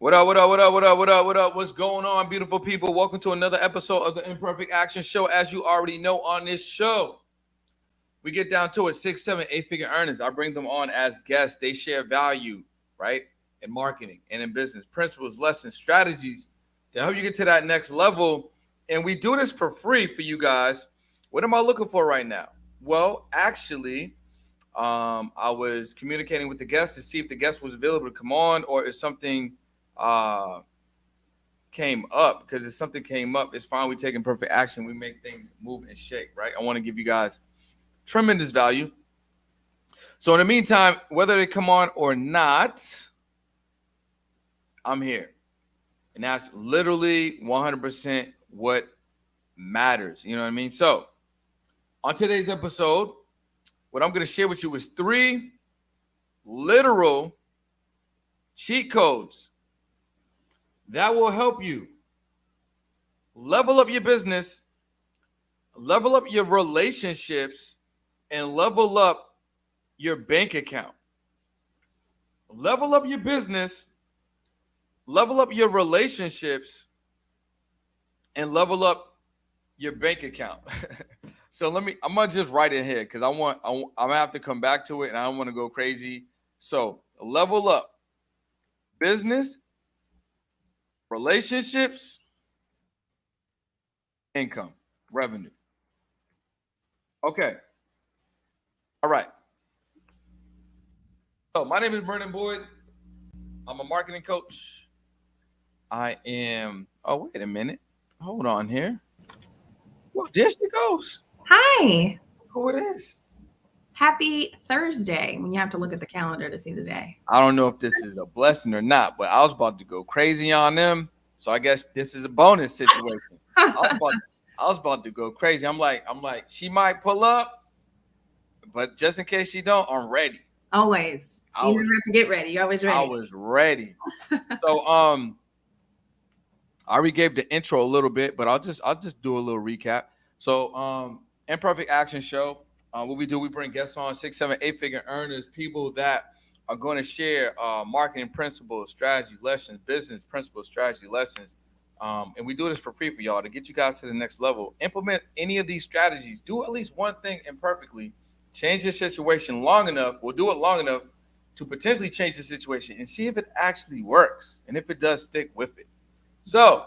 What up, what up, what up, what up, what up, what up? What's going on, beautiful people? Welcome to another episode of the Imperfect Action Show. As you already know, on this show, we get down to it, 6, 7, 8 figure earners. I bring them on as guests. They share value, right? In marketing and in business, principles, lessons, strategies to help you get to that next level. And we do this for free for you guys. What am I looking for right now? Well, actually, I was communicating with the guest to see if the guest was available to come on, or if something uh, came up. Because if something came up, it's fine. We take imperfect action. We make things move and shake, right? I want to give you guys tremendous value. So in the meantime, whether they come on or not, I'm here. And that's literally 100% what matters. You know what I mean? So on today's episode, what I'm going to share with you is 3 literal cheat codes that will help you level up your business, level up your relationships, and level up your bank account. Level up your business, level up your relationships, and level up your bank account. So I'm gonna just write it here because I'm gonna have to come back to it, and I don't want to go crazy. So level up business, relationships, income, revenue. Okay. All right. So my name is Brendan Boyd. I'm a marketing coach. I am. Oh, wait a minute. Hold on here. Well, there she goes. Hi. Who it is? Happy Thursday when you have to look at the calendar to see the day. I don't know if this is a blessing or not, but I was about to go crazy on them. So I guess this is a bonus situation. I was about to go crazy. I'm like, she might pull up, but just in case she don't, I'm ready. Always. So you never have to get ready. You're always ready. I was ready. So I already gave the intro a little bit, but I'll just do a little recap. So Imperfect Action Show. What we do, we bring guests on, 6, 7, 8 figure earners, people that are going to share marketing principles, strategy lessons, business principles, strategy lessons. And we do this for free for y'all to get you guys to the next level. Implement any of these strategies. Do at least one thing imperfectly. Change your situation long enough. We'll do it long enough to potentially change the situation and see if it actually works. And if it does, stick with it. So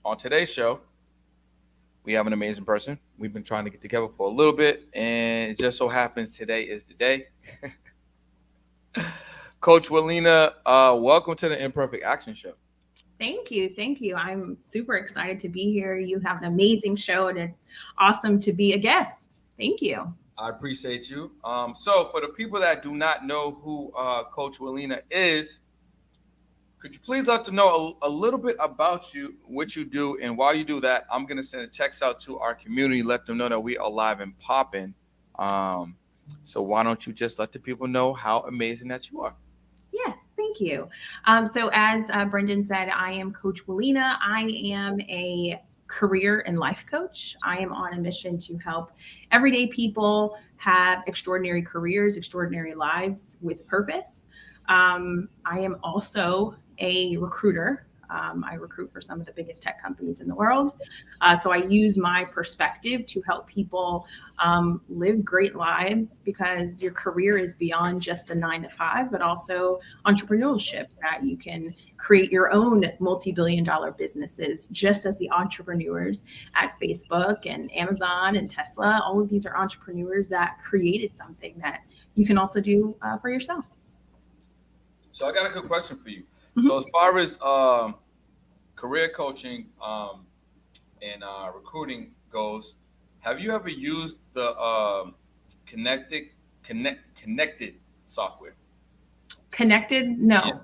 on today's show, we have an amazing person. We've been trying to get together for a little bit, and it just so happens today is the day. Coach Walina, welcome to the Imperfect Action Show. Thank you. Thank you. I'm super excited to be here. You have an amazing show, and it's awesome to be a guest. Thank you. I appreciate you. So for the people that do not know who Coach Walina is, could you please let them know a little bit about you, what you do, and while you do that, I'm going to send a text out to our community, let them know that we are live and popping. So why don't you just let the people know how amazing that you are? Yes, thank you. So as Brendan said, I am Coach Walina. I am a career and life coach. I am on a mission to help everyday people have extraordinary careers, extraordinary lives with purpose. I am also a recruiter. I recruit for some of the biggest tech companies in the world. So I use my perspective to help people live great lives, because your career is beyond just a 9 to 5, but also entrepreneurship, that you can create your own multi-billion-dollar businesses, just as the entrepreneurs at Facebook and Amazon and Tesla. All of these are entrepreneurs that created something that you can also do for yourself. So I got a good question for you. Mm-hmm. So as far as career coaching and recruiting goes, have you ever used the connected software? Connected? No.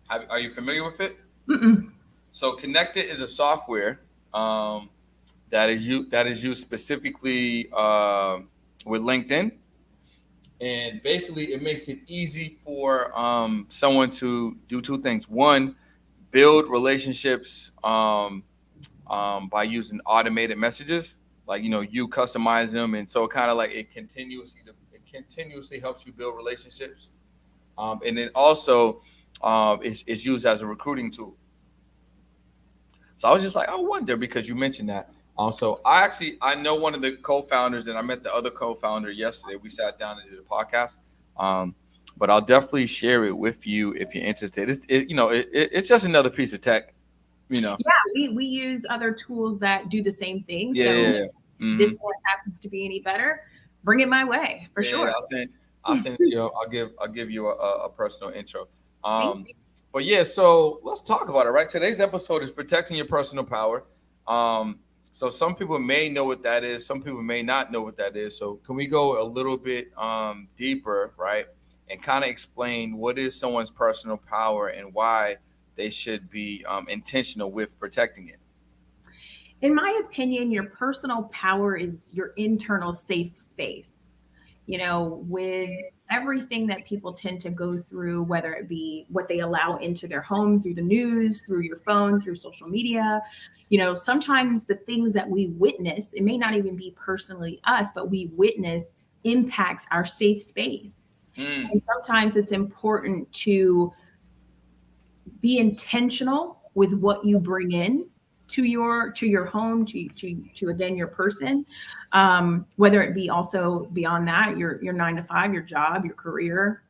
Yeah. Are you familiar with it? Mm-mm. So Connected is a software that is used specifically with LinkedIn. And basically, it makes it easy for someone to do 2 things. One, build relationships by using automated messages, like you customize them, and so kind of like it continuously helps you build relationships. And then also, is used as a recruiting tool. So I was just like, I wonder because you mentioned that. So I know one of the co-founders, and I met the other co-founder yesterday. We sat down and did a podcast. Um, but I'll definitely share it with you if you're interested. It's just another piece of tech. You know. Yeah, we use other tools that do the same thing. Yeah, So yeah, if yeah. Hmm. this one happens to be any better, bring it my way for Yeah, yeah, sure. I'll send it to you. I'll give you a personal intro. Thank Um, you. but yeah, so let's talk about it. Right, today's episode is protecting your personal power. Um, so some people may know what that is. Some people may not know what that is. So can we go a little bit deeper, right, and kind of explain what is someone's personal power and why they should be intentional with protecting it? In my opinion, your personal power is your internal safe space. With everything that people tend to go through, whether it be what they allow into their home through the news, through your phone, through social media, sometimes the things that we witness, it may not even be personally us, but we witness impacts our safe space. Mm, And sometimes it's important to be intentional with what you bring in to your home, to again your person, whether it be also beyond that, your 9 to 5, your job, your career,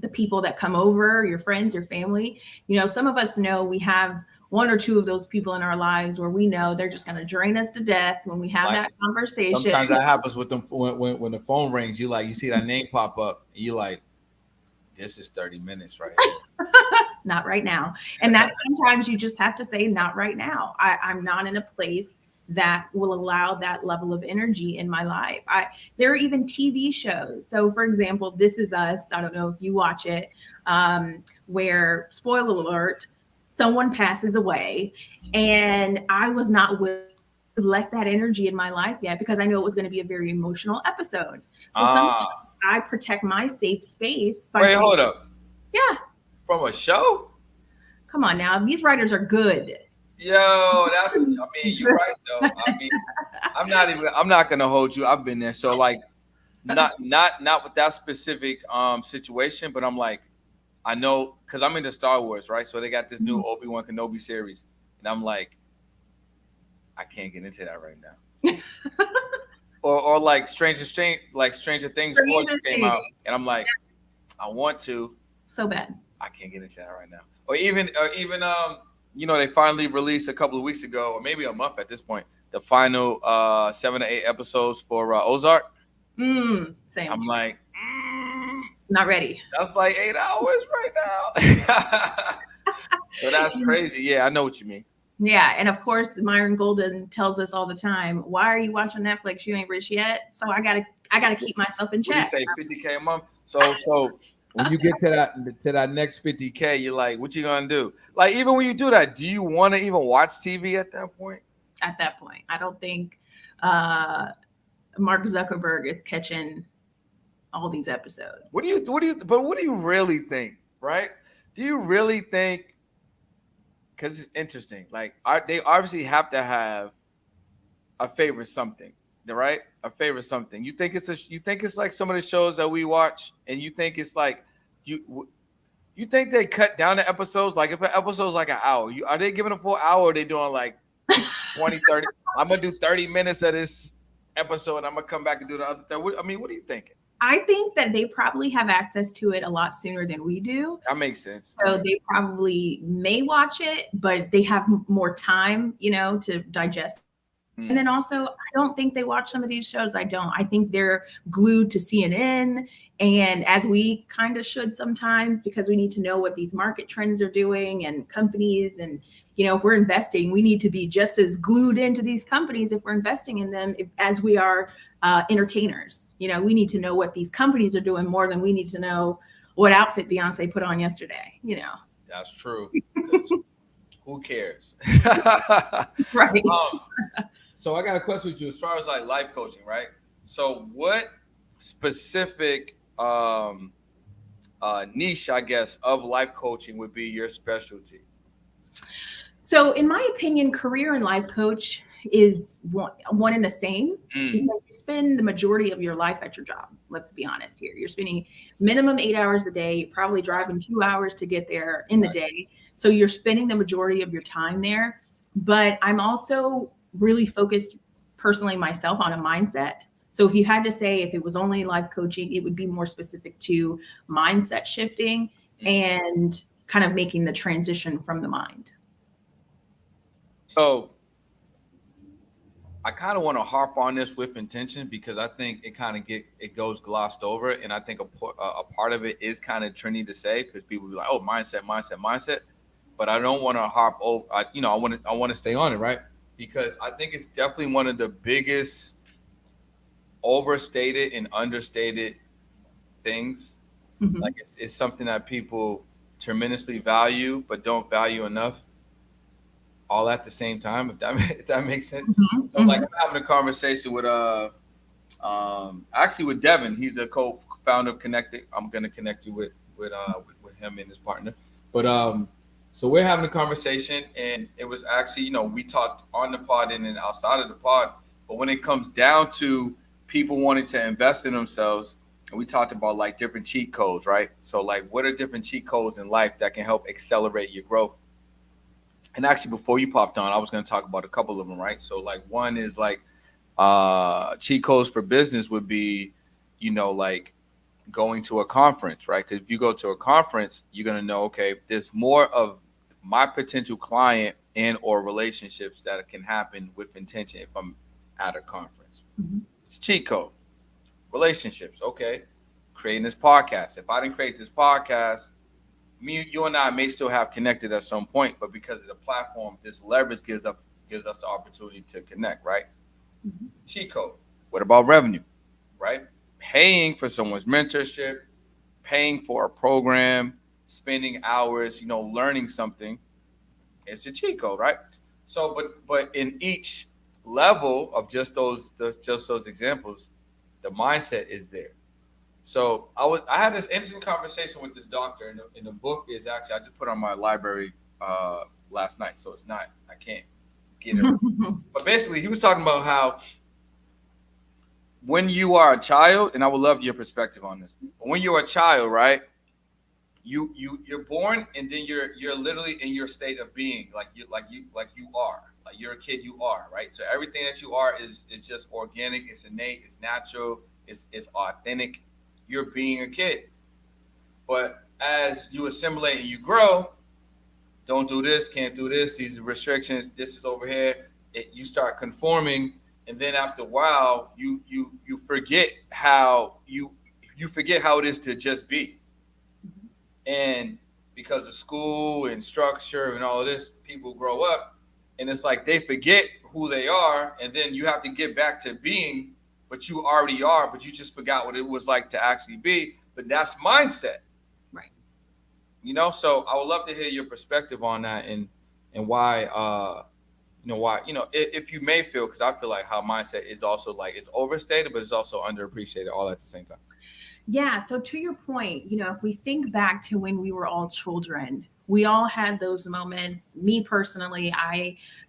the people that come over, your friends, your family. Some of us know we have one or two of those people in our lives where we know they're just going to drain us to death when we have like that conversation. sometimes that happens with them when the phone rings. You see that name pop up, and you like, this is 30 minutes right here. Not right now. And that sometimes you just have to say, not right now. I'm not in a place that will allow that level of energy in my life. There are even TV shows. So, for example, This Is Us. I don't know if you watch it, where, spoiler alert, someone passes away, and I was not willing to let that energy in my life yet because I know it was going to be a very emotional episode. So sometimes Ah, I protect my safe space by wait, saying, hold up. yeah, From a show? come on now. These writers are good. Yo, that's. I mean, you're right though. I mean, I'm not gonna hold you. I've been there. So like, not with that specific situation, but I'm like, I know because I'm into Star Wars, right? So they got this new Obi-Wan Kenobi series, and I'm like, I can't get into that right now. Or like Stranger Things 4 Stranger just came Things. out, and I'm like, I want to, So bad. I can't get into that right now. Or even they finally released a couple of weeks ago, or maybe a month at this point, the final 7 to 8 episodes for Ozark. Same. I'm like, Not ready. that's like 8 hours right now. So that's crazy. Yeah, I know what you mean. Yeah, and of course, Myron Golden tells us all the time, "Why are you watching Netflix? You ain't rich yet." So I gotta keep myself in What do you check. say, 50K a month? So when you get to that next 50K, you're like, what you gonna do? Like even when you do that, do you want to even watch TV at that point? At that point, I don't think uh, Mark Zuckerberg is catching all these What do episodes. you what do you really think, right? Do you really think because it's interesting. Like they obviously have to have a favorite something, right? A favorite something. You think it's like some of the shows that we watch, and you think it's like you think they cut down the episodes. Like if an episode's like an hour, are they giving a full hour? Or are they doing like 20, 30? I'm gonna do 30 minutes of this episode. And I'm gonna come back and do the other 30. I mean, what are you thinking? I think that they probably have access to it a lot sooner than we do. That makes sense. So they probably may watch it, but they have more time, to digest. And Hmm. then also, I don't think they watch some of these shows. I don't. I think they're glued to CNN, and as we kind of should sometimes, because we need to know what these market trends are doing and companies. And, if we're investing, we need to be just as glued into these companies if we're investing in them as we are entertainers. We need to know what these companies are doing more than we need to know what outfit Beyonce put on yesterday. That's true. Because who cares? Right. So I got a question with you as far as like life coaching, right? So what specific niche, I guess, of life coaching would be your specialty? So, in my opinion, career and life coach is one and the same, Mm. because you spend the majority of your life at your job. Let's be honest here. You're spending minimum 8 hours a day, you're probably driving 2 hours to get there in the day. So you're spending the majority of your time there. But I'm also really focused personally myself on a mindset. So if you had to say if it was only life coaching, it would be more specific to mindset shifting and kind of making the transition from the mind. So I kind of want to harp on this with intention because I think it kind of it goes glossed over, and I think a part of it is kind of trendy to say because people be like, "Oh, mindset, mindset, mindset," but I don't want to harp over. I want to stay on it, right? Because I think it's definitely one of the biggest overstated and understated things. Like Mm-hmm. it's something that people tremendously value but don't value enough all at the same time. If that makes sense. Mm-hmm. So like Mm-hmm. I'm having a conversation with actually with Devin. He's a co-founder of Connected. I'm gonna connect you with him and his partner. But so we're having a conversation, and it was actually we talked on the pod and then outside of the pod. But when it comes down to people wanting to invest in themselves, and we talked about like different cheat codes, right? So like, what are different cheat codes in life that can help accelerate your growth? And actually, before you popped on, I was going to talk about a couple of them, right? So like, one is like cheat codes for business would be, like going to a conference, right? Because if you go to a conference, you're gonna know, okay, there's more of my potential client and or relationships that can happen with intention if I'm at a conference. Mm-hmm. It's cheat code. Relationships, okay. Creating this podcast. If I didn't create this podcast, you and I may still have connected at some point, but because of the platform, this leverage gives us the opportunity to connect, right? Mm-hmm. Cheat code. What about revenue? Right? Paying for someone's mentorship, paying for a program, spending hours, learning something. It's a cheat code, right? So, but in each level of just those examples, the mindset is there. So I had this interesting conversation with this doctor, and the book is actually I just put on my library last night, so it's not I can't get it. But basically, he was talking about how when you are a child, and I would love your perspective on this. But when you're a child, right? You're born, and then you're literally in your state of being, like you are, like you're a kid, you are, right? So everything that you are is just organic, it's innate, it's natural, it's authentic. You're being a kid, but as you assimilate and you grow, don't do this, can't do this, these are restrictions, this is over here. You start conforming, and then after a while, you forget how you forget how it is to just be. And because of school and structure and all of this, people grow up, and it's like they forget who they are, and then you have to get back to being what you already are, but you just forgot what it was like to actually be. But that's mindset. Right. So I would love to hear your perspective on that, and why why if you may feel, because I feel like how mindset is also like it's overstated but it's also underappreciated all at the same time. Yeah. So to your point, if we think back to when we were all children, we all had those moments. Me personally,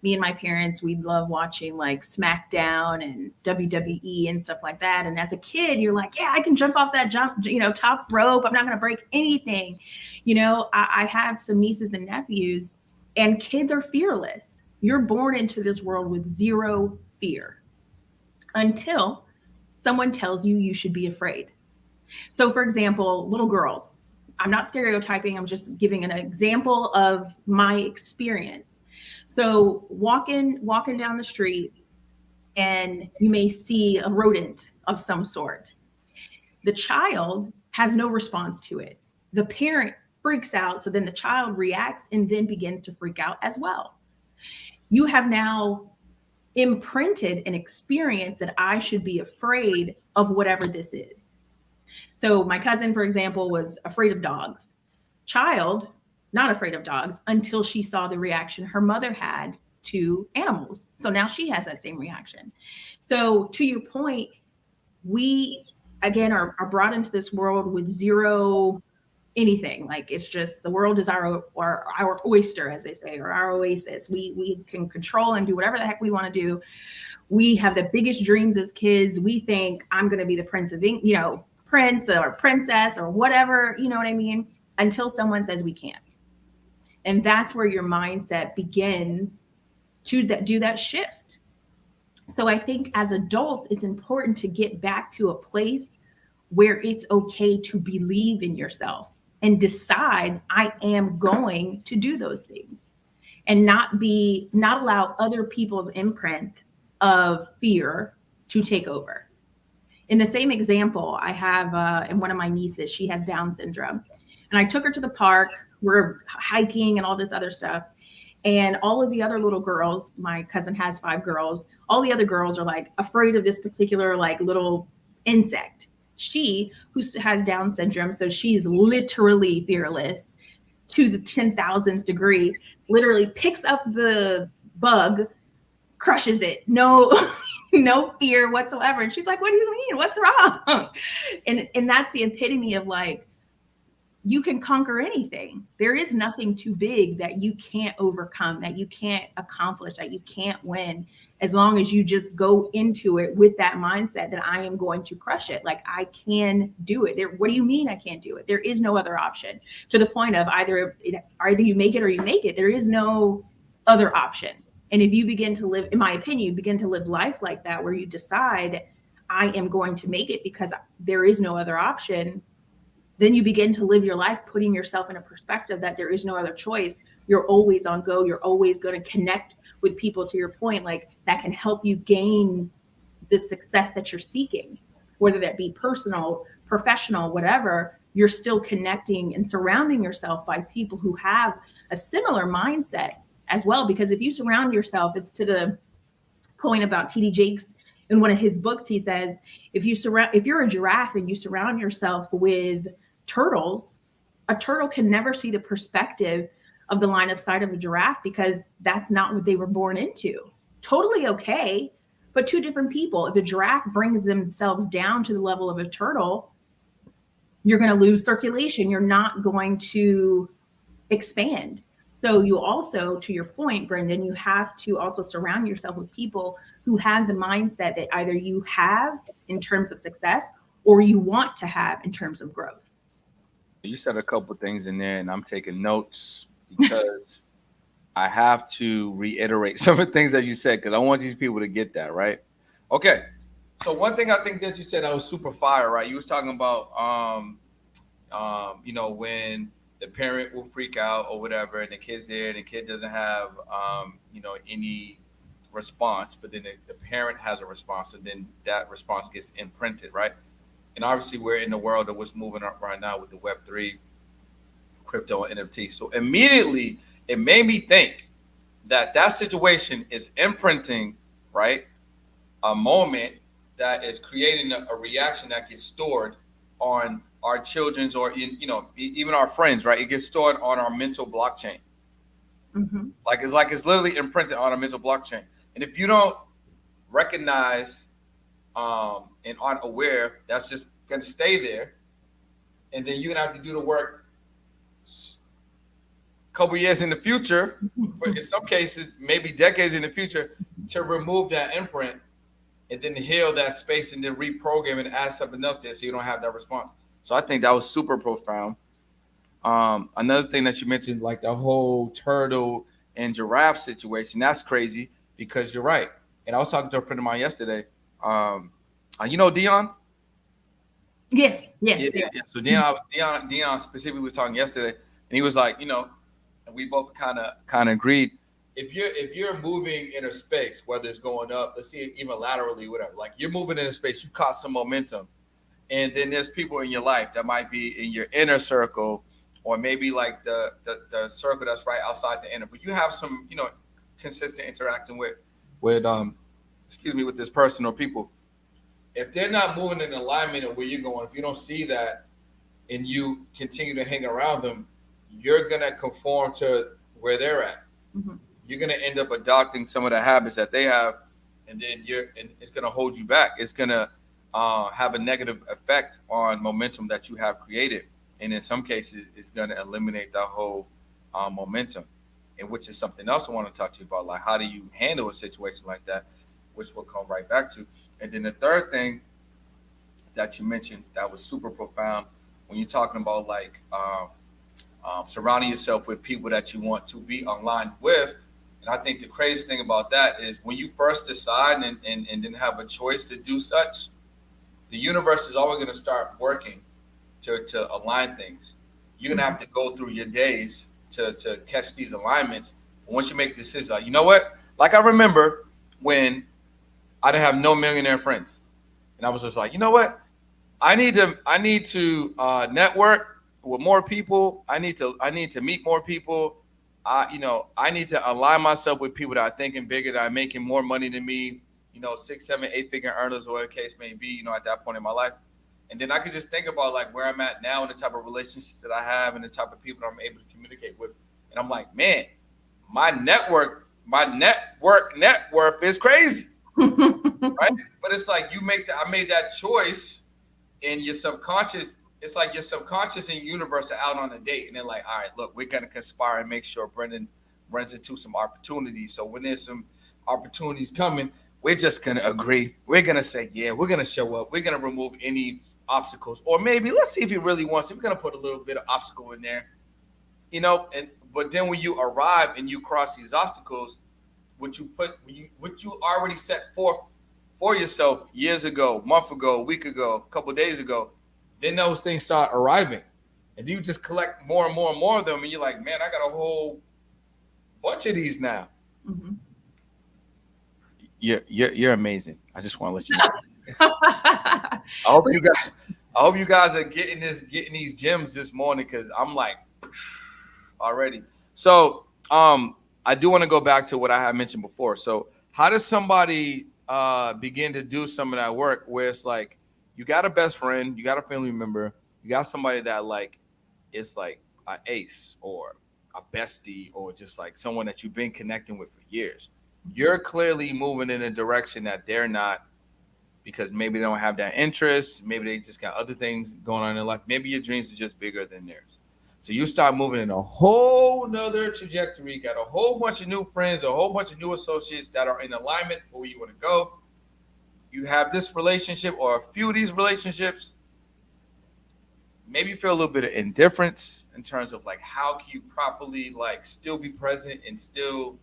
me and my parents, we love watching like SmackDown and WWE and stuff like that. And as a kid, you're like, yeah, I can jump off that top rope. I'm not going to break anything. I have some nieces and nephews, and kids are fearless. You're born into this world with zero fear until someone tells you you should be afraid. So, for example, little girls, I'm not stereotyping, I'm just giving an example of my experience. So, walking down the street, and you may see a rodent of some sort. The child has no response to it. The parent freaks out, so then the child reacts and then begins to freak out as well. You have now imprinted an experience that I should be afraid of whatever this is. So my cousin, for example, was afraid of dogs. Child, not afraid of dogs until she saw the reaction her mother had to animals. So now she has that same reaction. So to your point, we again are brought into this world with zero anything. Like it's just the world is our oyster, as they say, or our oasis. We can control and do whatever the heck we want to do. We have the biggest dreams as kids. We think I'm going to be the prince of prince or princess or whatever, you know what I mean, until someone says we can't. And that's where your mindset begins to do that shift. So I think as adults, it's important to get back to a place where it's okay to believe in yourself and decide I am going to do those things, and not allow other people's imprint of fear to take over. In the same example, I have and one of my nieces, she has Down syndrome, and I took her to the park. We're hiking and all this other stuff, and all of the other little girls, my cousin has 5 girls, all the other girls are like afraid of this particular like little insect. She, who has Down syndrome, so she's literally fearless to the 10,000th degree, literally picks up the bug, crushes it, no no fear whatsoever. And she's like, what do you mean, what's wrong? And that's the epitome of like, you can conquer anything. There is nothing too big that you can't overcome, that you can't accomplish, that you can't win, as long as you just go into it with that mindset that I am going to crush it. Like I can do it. There, what do you mean I can't do it? There is no other option. To the point of either you make it or you make it. There is no other option. And if you begin to live, in my opinion, you begin to live life like that, where you decide I am going to make it because there is no other option, then you begin to live your life putting yourself in a perspective that there is no other choice. You're always on go. You're always going to connect with people, to your point, like that can help you gain the success that you're seeking, whether that be personal, professional, whatever. You're still connecting and surrounding yourself by people who have a similar mindset as well. Because if you surround yourself, it's to the point about TD Jakes in one of his books. He says, if you're a giraffe and you surround yourself with turtles, a turtle can never see the perspective of the line of sight of a giraffe, because that's not what they were born into. Totally okay, but two different people. If a giraffe brings themselves down to the level of a turtle, you're going to lose circulation. You're not going to expand. So you also, to your point, Brendan, you have to also surround yourself with people who have the mindset that either you have in terms of success or you want to have in terms of growth. You said a couple things in there, and I'm taking notes because I have to reiterate some of the things that you said because I want these people to get that right. Okay, so one thing I think that you said that was super fire, right? You was talking about, when the parent will freak out or whatever, and the kid's there, and the kid doesn't have, any response, but then the parent has a response, and then that response gets imprinted, right? And obviously, we're in the world of what's moving up right now with the Web3, crypto, and NFT. So immediately, it made me think that that situation is imprinting, right, a moment that is creating a reaction that gets stored on our children's or even our friends, right? It gets stored on our mental blockchain. Mm-hmm. It's literally imprinted on a mental blockchain. And if you don't recognize and aren't aware, that's just gonna stay there. And then you're gonna have to do the work a couple years in the future, for in some cases, maybe decades in the future, to remove that imprint and then heal that space and then reprogram and add something else there so you don't have that response. So I think that was super profound. Another thing that you mentioned, like the whole turtle and giraffe situation, that's crazy because you're right. And I was talking to a friend of mine yesterday. Dion? Yes, Yeah, yeah. yeah. So Dion specifically was talking yesterday, and he was like, and we both kind of agreed. If you're moving in a space, whether it's going up, let's see, even laterally, whatever, like you're moving in a space, you caught some momentum, and then there's people in your life that might be in your inner circle, or maybe like the circle that's right outside the inner, but you have some consistent interacting with with this person or people. If they're not moving in alignment of where you're going, if you don't see that and you continue to hang around them, you're gonna conform to where they're at. Mm-hmm. You're gonna end up adopting some of the habits that they have, and then it's gonna hold you back. It's gonna have a negative effect on momentum that you have created. and in some cases, it's going to eliminate that whole momentum. And which is something else I want to talk to you about, like how do you handle a situation like that, which we'll come right back to. And then the third thing that you mentioned that was super profound when you're talking about like surrounding yourself with people that you want to be aligned with. And I think the craziest thing about that is when you first decide and then have a choice to do such, the universe is always going to start working to align things. You're going to have to go through your days to catch these alignments. But once you make a decision, like, you know what? Like I remember when I didn't have no millionaire friends. And I was just like, you know what? I need to network with more people. I need to meet more people. I need to align myself with people that are thinking bigger, that are making more money than me. Six, seven, eight-figure earners, or whatever the case may be. At that point in my life, and then I could just think about like where I'm at now and the type of relationships that I have and the type of people that I'm able to communicate with. And I'm like, man, my network net worth is crazy, right? But it's like I made that choice in your subconscious. It's like your subconscious and universe are out on a date, and they're like, all right, look, we're gonna conspire and make sure Brendan runs into some opportunities. So when there's some opportunities coming, we're just gonna agree. We're gonna say, yeah, we're gonna show up. We're gonna remove any obstacles, or maybe let's see if he really wants it. We're gonna put a little bit of obstacle in there, and but then when you arrive and you cross these obstacles, what you already set forth for yourself years ago, month ago, week ago, a couple of days ago, then those things start arriving, and you just collect more and more and more of them, and you're like, man, I got a whole bunch of these now. Mhm. You're amazing. I just want to let you know. I hope you guys. I hope you guys are getting these gems this morning because I'm like already. So I do want to go back to what I had mentioned before. So how does somebody begin to do some of that work where it's like you got a best friend, you got a family member, you got somebody that like is like an ace or a bestie or just like someone that you've been connecting with for years. You're clearly moving in a direction that they're not because maybe they don't have that interest. Maybe they just got other things going on in their life. Maybe your dreams are just bigger than theirs. So you start moving in a whole nother trajectory, got a whole bunch of new friends, a whole bunch of new associates that are in alignment for where you want to go. You have this relationship or a few of these relationships. Maybe you feel a little bit of indifference in terms of like how can you properly like still be present and still,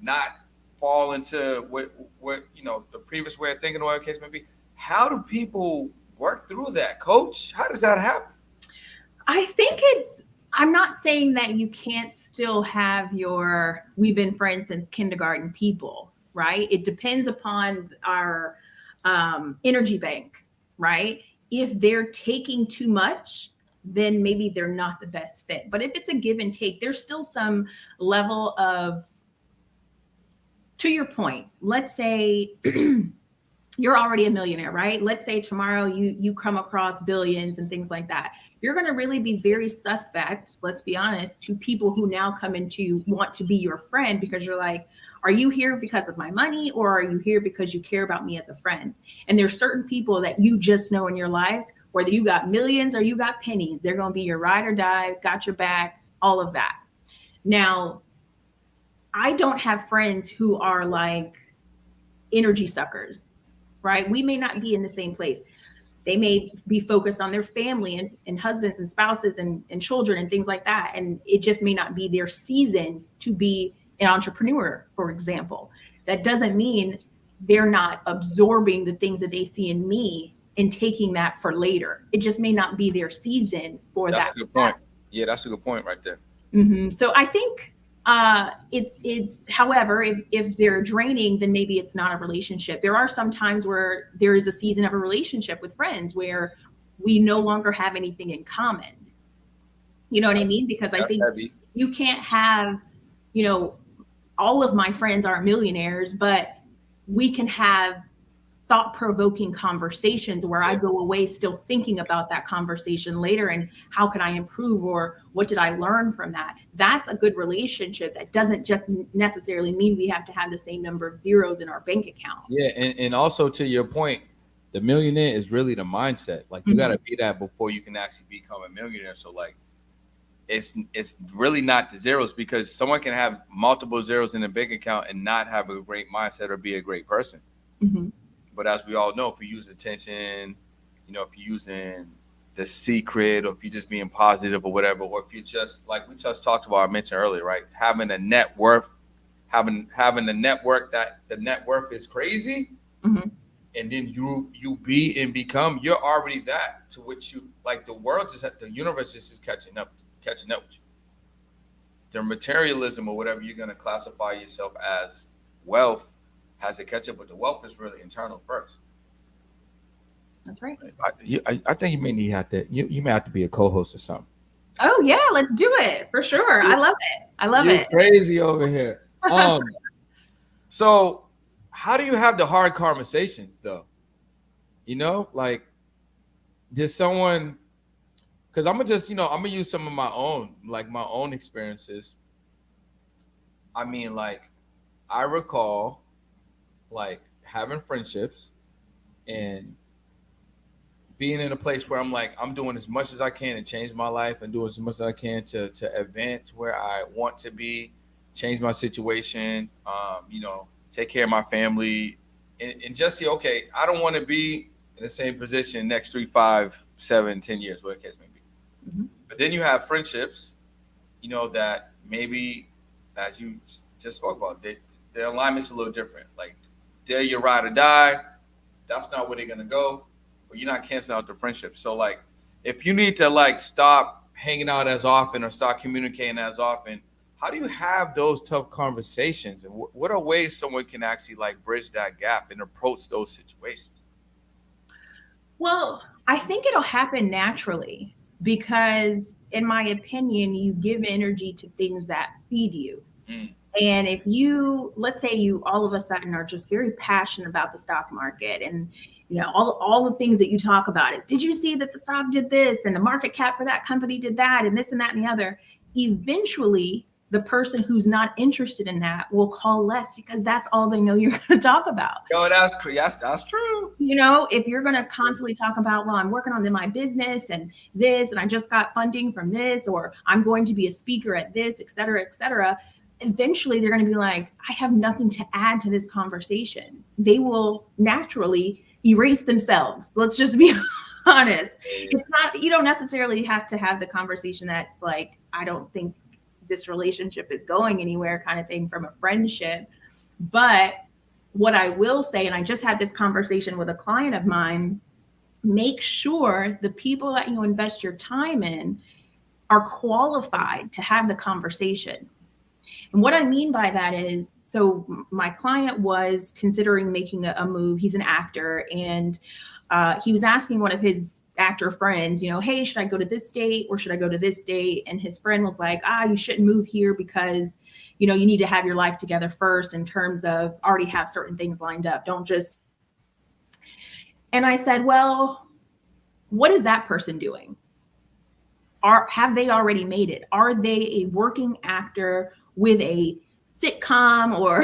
not fall into what the previous way of thinking or whatever the case may be. How do people work through that, coach? How does that happen? I think I'm not saying that you can't still have we've been friends since kindergarten people, right? It depends upon our energy bank, right? If they're taking too much, then maybe they're not the best fit. But if it's a give and take, there's still some level of, to your point, let's say you're already a millionaire, right? Let's say tomorrow you come across billions and things like that. You're going to really be very suspect, let's be honest, to people who now come in to want to be your friend because you're like, are you here because of my money or are you here because you care about me as a friend? And there's certain people that you just know in your life, whether you got millions or you got pennies, they're going to be your ride or die, got your back, all of that. Now, I don't have friends who are like energy suckers, right? We may not be in the same place. They may be focused on their family and husbands and spouses and children and things like that. And it just may not be their season to be an entrepreneur, for example. That doesn't mean they're not absorbing the things that they see in me and taking that for later. It just may not be their season for That's that. a good point. Yeah, that's a good point right there. So I think it's however, if they're draining, then maybe it's not a relationship. There are some times where there is a season of a relationship with friends where we no longer have anything in common. You know what I mean? Because I That's think heavy. you can't have, you know, all of my friends aren't millionaires, but we can have thought-provoking conversations where I Yeah, go away still thinking about that conversation later and how can I improve or what did I learn from that? That's a good relationship. That doesn't just necessarily mean we have to have the same number of zeros in our bank account. yeah, and also to your point, The millionaire is really the mindset. Like you got to be that before you can actually become a millionaire. So like it's really not the zeros, because someone can have multiple zeros in a bank account and not have a great mindset or be a great person. Mm-hmm. But as we all know, if you use attention, if you're using the secret, or if you're just being positive or whatever, or if you just like we just talked about, I mentioned earlier, right? Having a net worth, having a network that the net worth is crazy, Mm-hmm. and then you be and become, you're already that to which you like the world is the universe is just catching up with you. The materialism or whatever you're gonna classify yourself as wealth has to catch up, but the wealth is really internal first. That's right. I think you may need have to you may have to be a co-host or something. Oh yeah, let's do it for sure. I love it. I love You it. crazy over here. So how do you have the hard conversations though? Like just someone, because I'm gonna just I'm gonna use some of my own, like my own experiences. I mean, like I recall like having friendships and being in a place where I'm like I'm doing as much as I can to change my life and doing as much as I can to advance where I want to be, change my situation, take care of my family, and just see, okay, I don't want to be in the same position next 3, 5, 7, 10 years, whatever the case may be. Mm-hmm. But then you have friendships, that maybe, as you just spoke about, their alignment's a little different. Like they're your ride or die. That's not where they're gonna go. But you're not canceling out the friendship. So like, if you need to like stop hanging out as often or start communicating as often, how do you have those tough conversations? And what are ways someone can actually like bridge that gap and approach those situations? Well, I think it'll happen naturally because, in my opinion, you give energy to things that feed you. Mm. And if you, let's say you all of a sudden are just very passionate about the stock market, and all the things that you talk about is, did you see that the stock did this and the market cap for that company did that and this and that and the other? Eventually, the person who's not interested in that will call less because that's all they know you're going to talk about. Yo, that's true. If you're going to constantly talk about, well, I'm working on my business and this, and I just got funding from this, or I'm going to be a speaker at this, et cetera, eventually they're going to be like, I have nothing to add to this conversation. They will naturally erase themselves. Let's just be honest. It's not, you don't necessarily have to have the conversation that's like, I don't think this relationship is going anywhere kind of thing from a friendship. But what I will say, and I just had this conversation with a client of mine, make sure the people that you invest your time in are qualified to have the conversations. And what I mean by that is, so my client was considering making a move. He's an actor, and he was asking one of his actor friends, hey, should I go to this state or should I go to this state? And his friend was like, you shouldn't move here because, you need to have your life together first in terms of already have certain things lined up. Don't just. And I said, well, what is that person doing? Have they already made it? Are they a working actor with a sitcom or,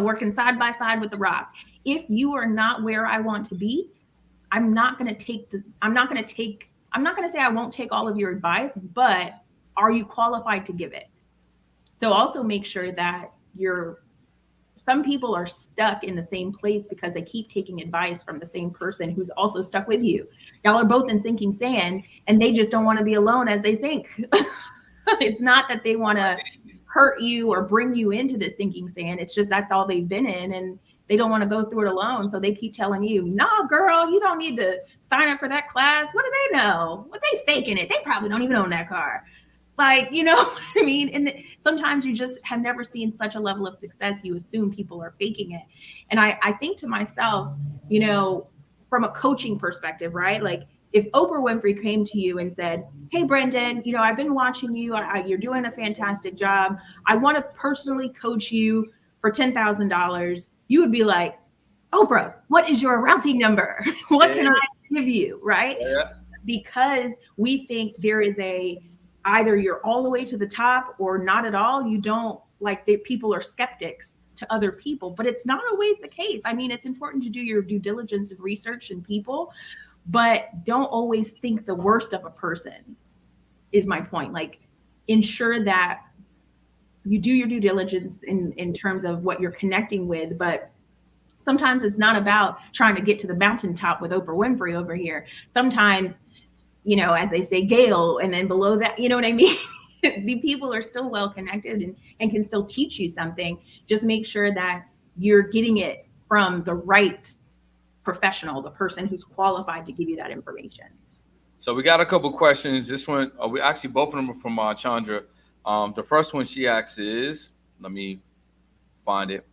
working side by side with The Rock? If you are not where I want to be, I'm not going to say I won't take all of your advice, but are you qualified to give it? So also make sure that some people are stuck in the same place because they keep taking advice from the same person who's also stuck with you. Y'all are both in sinking sand and they just don't want to be alone as they sink. It's not that they want to hurt you or bring you into the sinking sand. It's just that's all they've been in, and they don't want to go through it alone. So they keep telling you, nah, girl, you don't need to sign up for that class. What do they know? What, they faking it? They probably don't even own that car. Like, what I mean? And sometimes you just have never seen such a level of success. You assume people are faking it. And I think to myself, from a coaching perspective, right? Like if Oprah Winfrey came to you and said, hey, Brendan, I've been watching you. You're doing a fantastic job. I want to personally coach you for $10,000. You would be like, Oprah, what is your routing number? What can I give you? Right? Yeah. Because we think there is either you're all the way to the top or not at all. You don't, like, people are skeptics to other people, but it's not always the case. I mean, it's important to do your due diligence and research in people, but don't always think the worst of a person, is my point. Like, ensure that you do your due diligence in terms of what you're connecting with, but sometimes it's not about trying to get to the mountaintop with Oprah Winfrey over here. Sometimes, as they say, Gail, and then below that, you know what I mean? The people are still well connected and can still teach you something. Just make sure that you're getting it from the right professional, the person who's qualified to give you that information. So we got a couple questions. This one, we actually both of them are from Chandra. The first one she asks is, let me find it.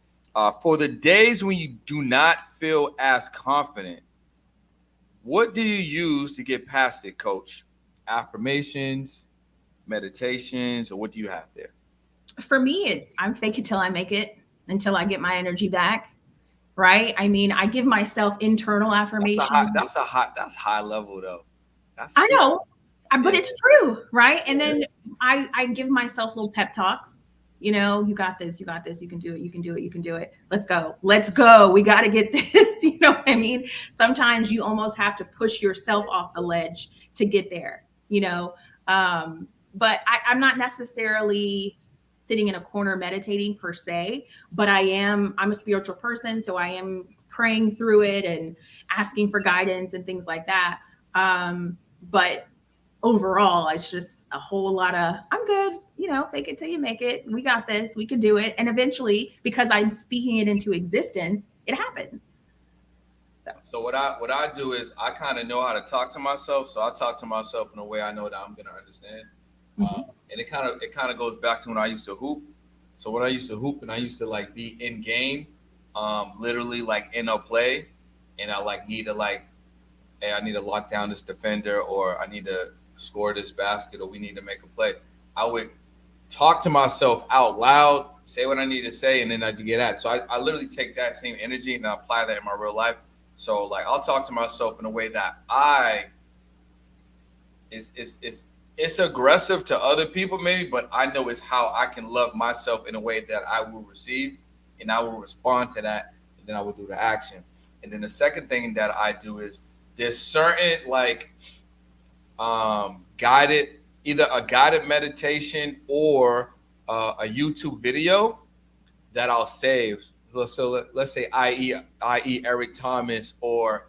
For the days when you do not feel as confident, what do you use to get past it, Coach? Affirmations, meditations, or what do you have there? For me, I'm fake it till I make it, until I get my energy back. Right? I mean, I give myself internal That's a high. affirmations. That's high level though. That's I super. know, but Yeah. it's true, right? And then I give myself little pep talks. You got this, you got this, you can do it, you can do it, you can do it. Let's go. We got to get this. You know what I mean? Sometimes you almost have to push yourself off the ledge to get there, but I'm not necessarily sitting in a corner meditating per se, but I'm a spiritual person. So I am praying through it and asking for guidance and things like that. But overall, it's just a whole lot of, I'm good, fake it till you make it. We got this, we can do it. And eventually, because I'm speaking it into existence, it happens. So what I do is I kind of know how to talk to myself. So I talk to myself in a way I know that I'm gonna understand. Mm-hmm. And it kind of goes back to when I used to hoop. So when I used to hoop and I used to like be in game, literally like in a play, and I like need to like, hey, I need to lock down this defender, or I need to score this basket, or we need to make a play. I would talk to myself out loud, say what I need to say, and then I get at it. So I literally take that same energy and I apply that in my real life. So like I'll talk to myself in a way that I it's aggressive to other people maybe, but I know it's how I can love myself in a way that I will receive, and I will respond to that, and then I will do the action. And then the second thing that I do is there's certain like guided, either a guided meditation or a YouTube video that I'll save. So let's say I.e. Eric Thomas or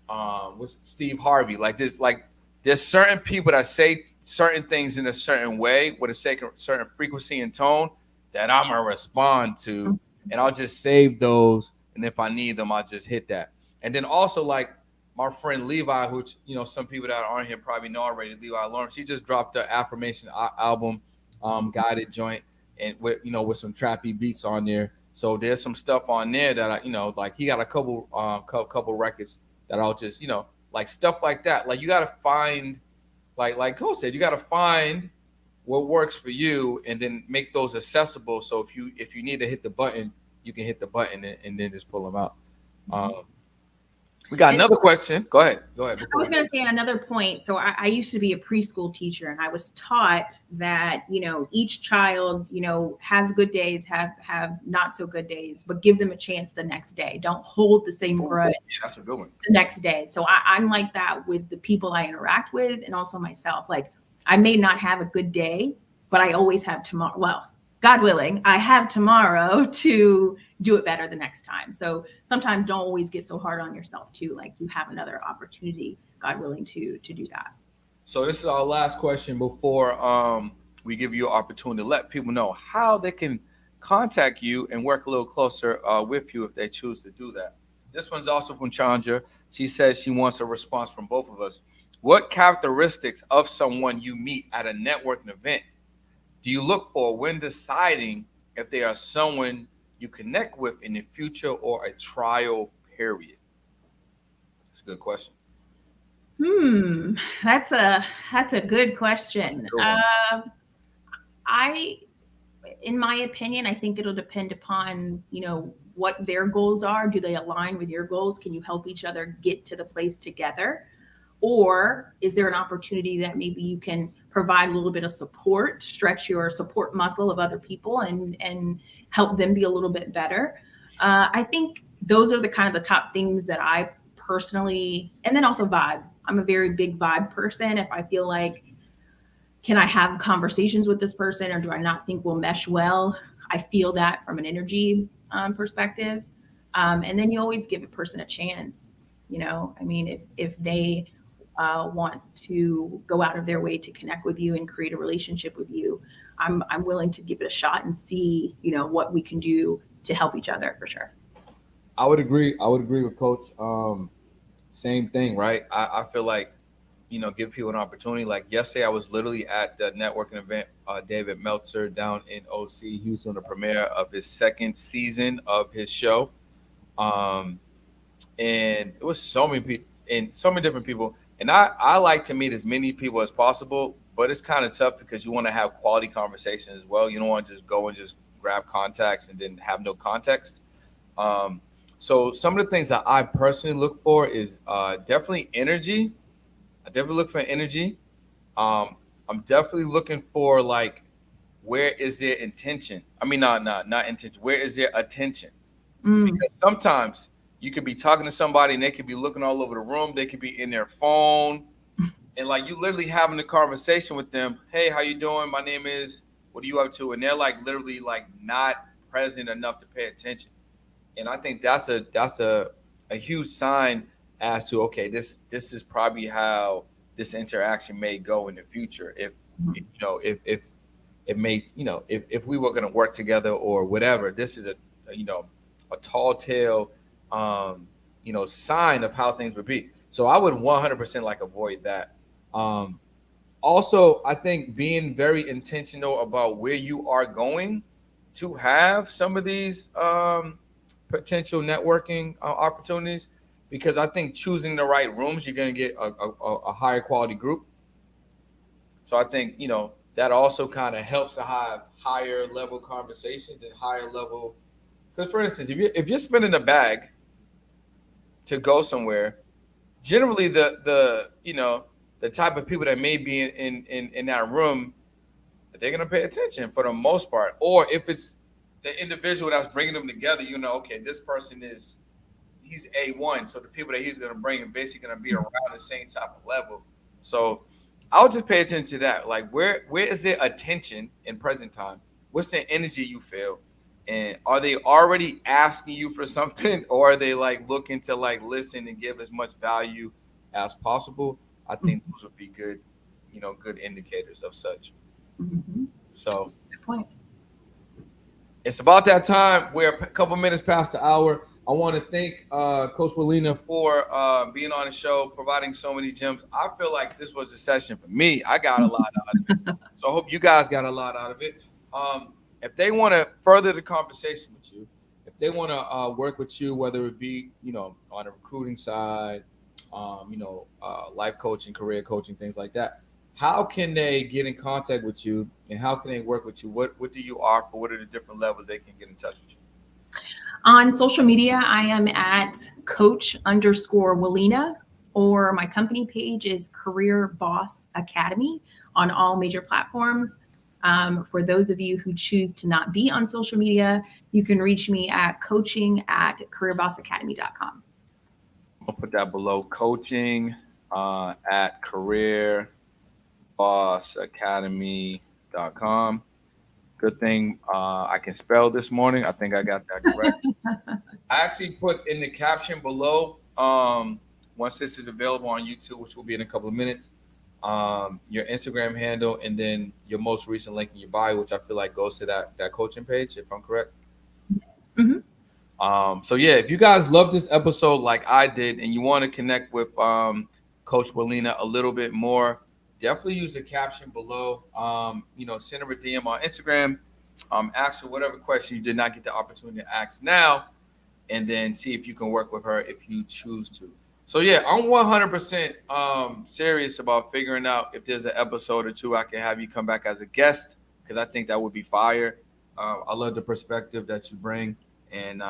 what's Steve Harvey. Like this, like there's certain people that say certain things in a certain way with a certain frequency and tone that I'm gonna respond to, and I'll just save those. And if I need them, I'll just hit that. And then also like my friend Levi, which some people that aren't here probably know already, Levi Lawrence. He just dropped the affirmation album, guided joint, and with some trappy beats on there. So there's some stuff on there that like he got a couple records that I'll just like stuff like that. Like you gotta find, like Cole said, you gotta find what works for you, and then make those accessible. So if you need to hit the button, you can hit the button and then just pull them out. We got And another question. Go ahead. I was going to say another point. So I used to be a preschool teacher, and I was taught that, each child, has good days, have not so good days, but give them a chance the next day. Don't hold the same grudge That's a good one. the next day. So I'm like that with the people I interact with, and also myself. Like, I may not have a good day, but I always have tomorrow. Well, God willing, I have tomorrow to do it better the next time. So sometimes don't always get so hard on yourself too. Like, you have another opportunity, God willing, to do that. So this is our last question before we give you an opportunity to let people know how they can contact you and work a little closer with you if they choose to do that. This one's also from Chandra. She says she wants a response from both of us. What characteristics of someone you meet at a networking event do you look for when deciding if they are someone you connect with in the future or a trial period? That's a good question. That's a good That's a question. good one. I, in my opinion, I think it'll depend upon, what their goals are. Do they align with your goals? Can you help each other get to the place together? Or is there an opportunity that maybe you can provide a little bit of support, stretch your support muscle of other people, and help them be a little bit better. I think those are the kind of the top things that I personally, and then also vibe. I'm a very big vibe person. If I feel like, can I have conversations with this person, or do I not think we'll mesh well? I feel that from an energy perspective. And then you always give a person a chance. I mean, if they want to go out of their way to connect with you and create a relationship with you, I'm willing to give it a shot and see, what we can do to help each other for sure. I would agree. I would agree with Coach. Same thing, right? I feel like, give people an opportunity. Like yesterday, I was literally at the networking event. David Meltzer down in OC. He was doing the premiere of his second season of his show. Um, and it was so many people and so many different people. And I like to meet as many people as possible, but it's kind of tough because you want to have quality conversations as well. You don't want to just go and just grab contacts and then have no context. Um, so some of the things that I personally look for is definitely energy. I definitely look for energy. Um, I'm definitely looking for like where is their intention? I mean, not intention. Where is their attention? Mm. Because sometimes you could be talking to somebody and they could be looking all over the room. They could be in their phone, and like you literally having a conversation with them. Hey, how you doing? My name is. What are you up to? And they're like literally like not present enough to pay attention. And I think that's a huge sign as to okay, this is probably how this interaction may go in the future. If it may if we were going to work together or whatever, this is a tall tale sign of how things would be. So I would 100% like avoid that. Um, Also, I think being very intentional about where you are going to have some of these potential networking opportunities, because I think choosing the right rooms, you're going to get a higher quality group. So I think that also kind of helps to have higher level conversations and higher level. Because for instance, if you're spending a bag to go somewhere, generally the type of people that may be in that room, they're gonna pay attention for the most part. Or if it's the individual that's bringing them together, okay, this person he's A1, so the people that he's gonna bring are basically gonna be around the same type of level. So I would just pay attention to that. Like where is their attention in present time? What's the energy you feel? And are they already asking you for something, or are they like looking to like listen and give as much value as possible? I think those would be good, good indicators of such. Mm-hmm. So Good point. it's about that time. We're a couple minutes past the hour. I want to thank Coach Walina for being on the show, providing so many gems. I feel like this was a session for me. I got a lot out of it. So I hope you guys got a lot out of it. Um, if they want to further the conversation with you, if they want to work with you, whether it be, on the recruiting side, life coaching, career coaching, things like that, how can they get in contact with you and how can they work with you? What do you offer? What are the different levels they can get in touch with you? On social media, I am at coach_Walina, or my company page is Career Boss Academy on all major platforms. For those of you who choose to not be on social media, you can reach me at coaching@careerbossacademy.com. I'll put that below. Coaching at careerbossacademy.com. Good thing I can spell this morning. I think I got that correct. I actually put in the caption below, once this is available on YouTube, which will be in a couple of minutes, your Instagram handle and then your most recent link in your bio, which I feel like goes to that coaching page, if I'm correct. Mm-hmm. So yeah, if you guys love this episode like I did and you want to connect with Coach Walina a little bit more, definitely use the caption below. Send her a DM on Instagram. Ask her whatever question you did not get the opportunity to ask now, and then see if you can work with her if you choose to. So yeah, I'm 100% serious about figuring out if there's an episode or two I can have you come back as a guest, because I think that would be fire. I love the perspective that you bring, and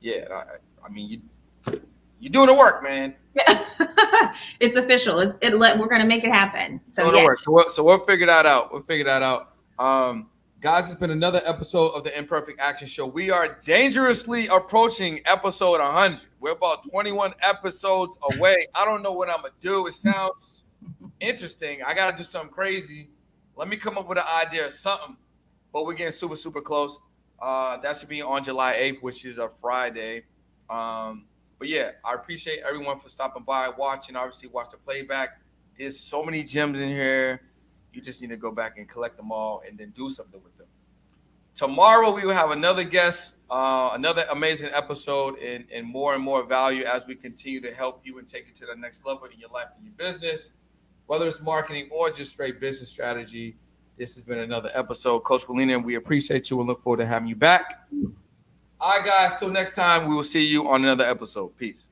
yeah, I mean you're doing the work, man. Yeah. It's official. We're gonna make it happen. It's So going to yeah. work. So we'll figure that out. We'll figure that out. Guys, it's been another episode of the Imperfect Action Show. We are dangerously approaching episode 100. We're about 21 episodes away. I don't know what I'm gonna do. It sounds interesting. I gotta do something crazy. Let me come up with an idea or something. But we're getting super, super close. That should be on July 8th, which is a Friday. But yeah, I appreciate everyone for stopping by, watching. Obviously, watch the playback. There's so many gems in here. You just need to go back and collect them all and then do something with them. Tomorrow we will have another guest, another amazing episode, and more value as we continue to help you and take you to the next level in your life and your business, whether it's marketing or just straight business strategy. This has been another episode, Coach Molina, and we appreciate you and look forward to having you back. All right, guys, till next time, we will see you on another episode. Peace.